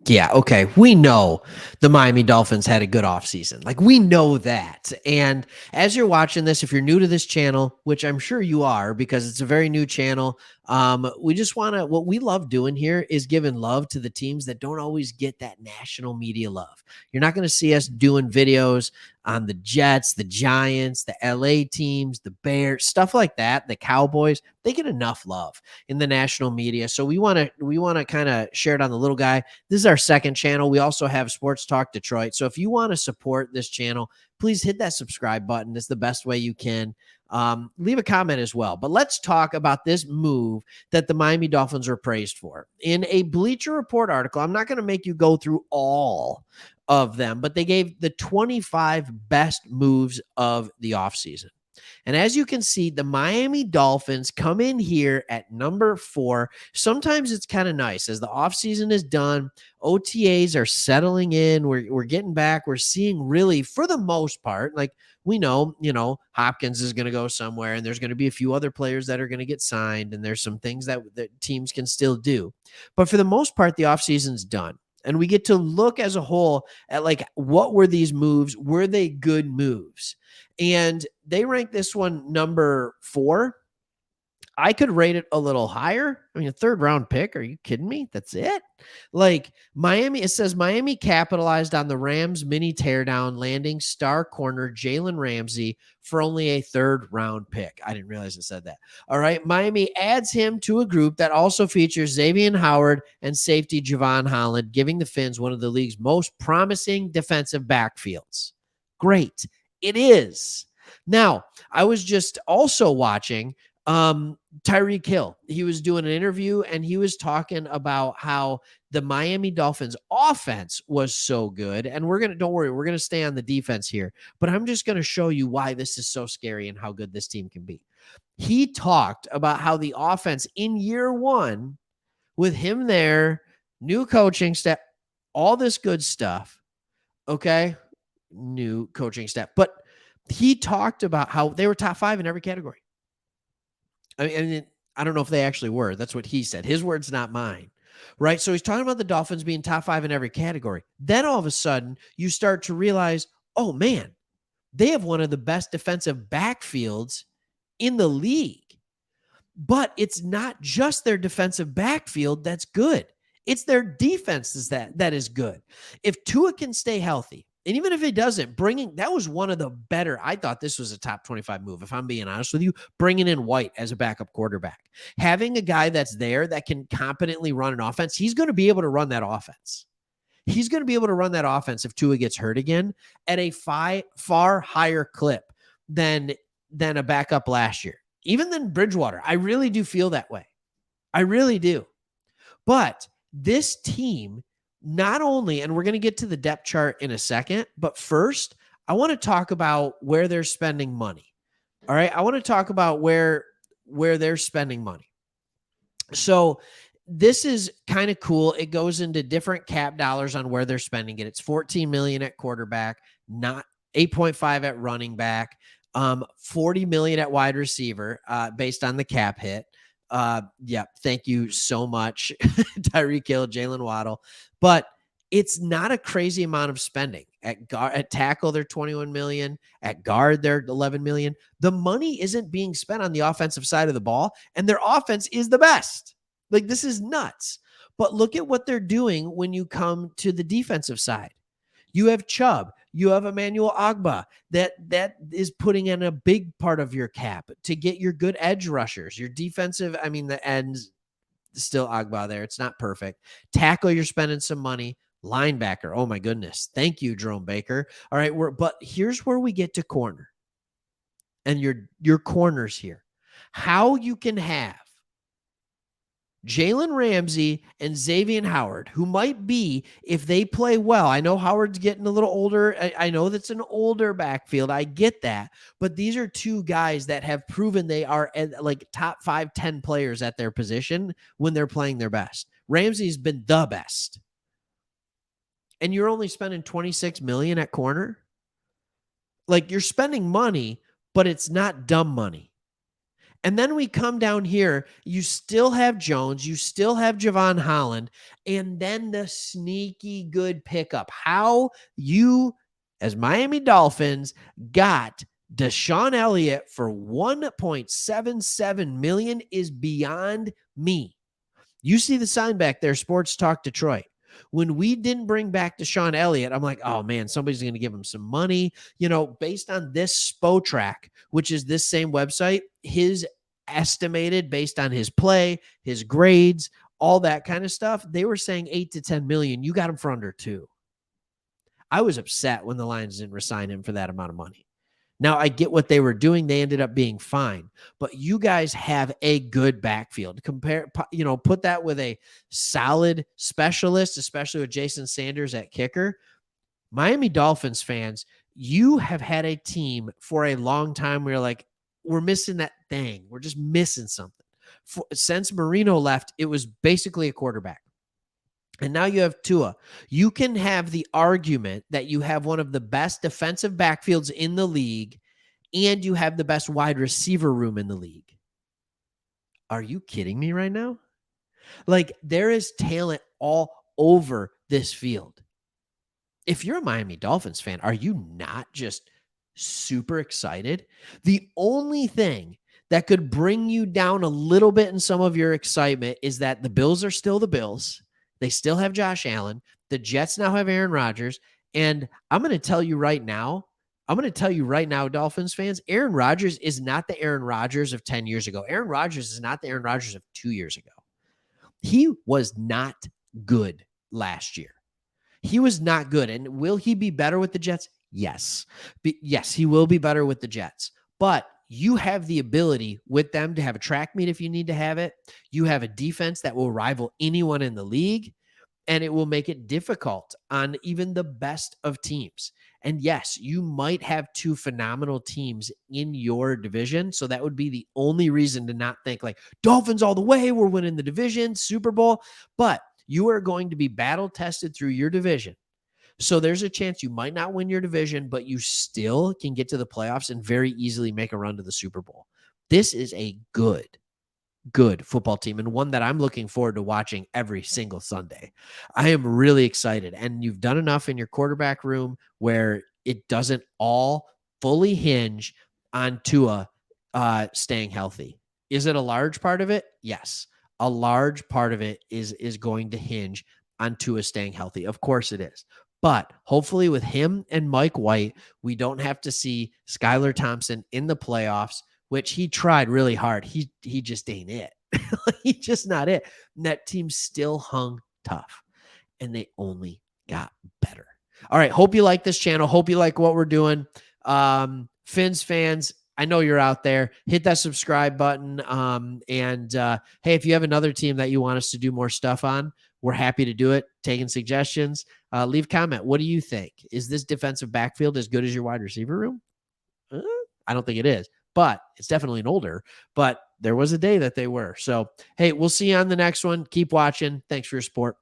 Yeah, okay. We know the Miami Dolphins had a good offseason. Like, we know that. And as you're watching this, if you're new to this channel, which I'm sure you are because it's a very new channel, we just want to, what we love doing here is giving love to the teams that don't always get that national media love. You're not going to see us doing videos on the Jets, the Giants, the LA teams, the Bears, stuff like that, the Cowboys. They get enough love in the national media. So we want to kind of share it on the little guy. This is our second channel. We also have Sports Talk Detroit. So if you want to support this channel, please hit that subscribe button. It's the best way you can. Leave a comment as well. But let's talk about this move that the Miami Dolphins were praised for. In a Bleacher Report article, I'm not going to make you go through all of them, but they gave the 25 best moves of the offseason. And as you can see, the Miami Dolphins come in here at number 4. Sometimes it's kind of nice as the offseason is done. OTAs are settling in. We're getting back. We're seeing really, for the most part, like we know, Hopkins is going to go somewhere and there's going to be a few other players that are going to get signed. And there's some things that teams can still do. But for the most part, the offseason's done. And we get to look as a whole at like, what were these moves? Were they good moves? And they rank this one number 4. I could rate it a little higher. I mean, a third round pick. Are you kidding me? That's it. Like Miami, it says Miami capitalized on the Rams mini teardown, landing star corner Jalen Ramsey for only a third round pick. I didn't realize it said that. All right. Miami adds him to a group that also features Xavier Howard and safety Javon Holland, giving the Finns one of the league's most promising defensive backfields. Great. It is. Now, I was just also watching Tyreek Hill. He was doing an interview and he was talking about how the Miami Dolphins offense was so good. And don't worry, we're going to stay on the defense here, but I'm just going to show you why this is so scary and how good this team can be. He talked about how the offense in year 1 with him there, new coaching staff, all this good stuff. Okay. New coaching staff, but he talked about how they were top 5 in every category. I don't know if they actually were. That's what he said. His words, not mine. Right. So he's talking about the Dolphins being top 5 in every category. Then all of a sudden you start to realize, oh man, they have one of the best defensive backfields in the league. But it's not just their defensive backfield that's good. It's their defenses that is good. If Tua can stay healthy, and even if he doesn't, that was one of the better. I thought this was a top 25 move, if I'm being honest with you, bringing in White as a backup quarterback. Having a guy that's there that can competently run an offense, he's going to be able to run that offense. He's going to be able to run that offense if Tua gets hurt again at a far higher clip than a backup last year. Even than Bridgewater. I really do feel that way. I really do. But this team, not only, and we're going to get to the depth chart in a second, but first, I want to talk about where they're spending money. All right. I want to talk about where they're spending money. So this is kind of cool. It goes into different cap dollars on where they're spending it. It's $14 million at quarterback, not 8.5 at running back, $40 million at wide receiver, based on the cap hit. Thank you so much, Tyreek Hill, Jalen Waddle. But it's not a crazy amount of spending. At tackle, they're $21 million. At guard, they're $11 million. The money isn't being spent on the offensive side of the ball, and their offense is the best. Like, this is nuts. But look at what they're doing when you come to the defensive side. You have Chubb. You have Emmanuel Ogbah that is putting in a big part of your cap to get your good edge rushers, your defensive. I mean, the ends still Ogbah there. It's not perfect. Tackle, you're spending some money. Linebacker. Oh my goodness. Thank you, Jerome Baker. All right. But here's where we get to corner and your corners here. How you can have Jalen Ramsey and Xavier Howard, who might be, if they play well. I know Howard's getting a little older. I know that's an older backfield. I get that. But these are two guys that have proven they are like top 5, 10 players at their position when they're playing their best. Ramsey's been the best. And you're only spending $26 million at corner. Like, you're spending money, but it's not dumb money. And then we come down here. You still have Jones. You still have Javon Holland. And then the sneaky good pickup. How you, as Miami Dolphins, got Deshaun Elliott for $1.77 million is beyond me. You see the sign back there, Sports Talk Detroit. When we didn't bring back Deshaun Elliott, I'm like, oh man, somebody's going to give him some money. Based on this Spotrac, which is this same website, his estimated based on his play, his grades, all that kind of stuff, they were saying 8 to 10 million. You got him for under 2. I was upset when the Lions didn't resign him for that amount of money. Now, I get what they were doing. They ended up being fine. But you guys have a good backfield. Put that with a solid specialist, especially with Jason Sanders at kicker. Miami Dolphins fans, you have had a team for a long time where you're like, we're missing that thing. We're just missing something. Since Marino left, it was basically a quarterback. And now you have Tua. You can have the argument that you have one of the best defensive backfields in the league, and you have the best wide receiver room in the league. Are you kidding me right now? Like, there is talent all over this field. If you're a Miami Dolphins fan, are you not just super excited? The only thing that could bring you down a little bit in some of your excitement is that the Bills are still the Bills. They still have Josh Allen. The Jets now have Aaron Rodgers. And I'm going to tell you right now, Dolphins fans, Aaron Rodgers is not the Aaron Rodgers of 10 years ago. Aaron Rodgers is not the Aaron Rodgers of 2 years ago. He was not good last year. He was not good. And will he be better with the Jets? Yes. Yes, he will be better with the Jets. But you have the ability with them to have a track meet if you need to have it. You have a defense that will rival anyone in the league, and it will make it difficult on even the best of teams. And yes, you might have 2 phenomenal teams in your division. So that would be the only reason to not think like Dolphins all the way, we're winning the division, Super Bowl. But you are going to be battle tested through your division. So there's a chance you might not win your division, but you still can get to the playoffs and very easily make a run to the Super Bowl. This is a good football team and one that I'm looking forward to watching every single Sunday. I am really excited. And you've done enough in your quarterback room where it doesn't all fully hinge on Tua staying healthy. Is it a large part of it? Yes. A large part of it is going to hinge on Tua staying healthy. Of course it is. But hopefully with him and Mike White, we don't have to see Skylar Thompson in the playoffs, which he tried really hard. He just ain't it. He's just not it. And that team still hung tough, and they only got better. All right. Hope you like this channel. Hope you like what we're doing. Fins fans, I know you're out there. Hit that subscribe button. Hey, if you have another team that you want us to do more stuff on, we're happy to do it. Taking suggestions. Leave a comment. What do you think? Is this defensive backfield as good as your wide receiver room? I don't think it is, but it's definitely an older. But there was a day that they were. So, hey, we'll see you on the next one. Keep watching. Thanks for your support.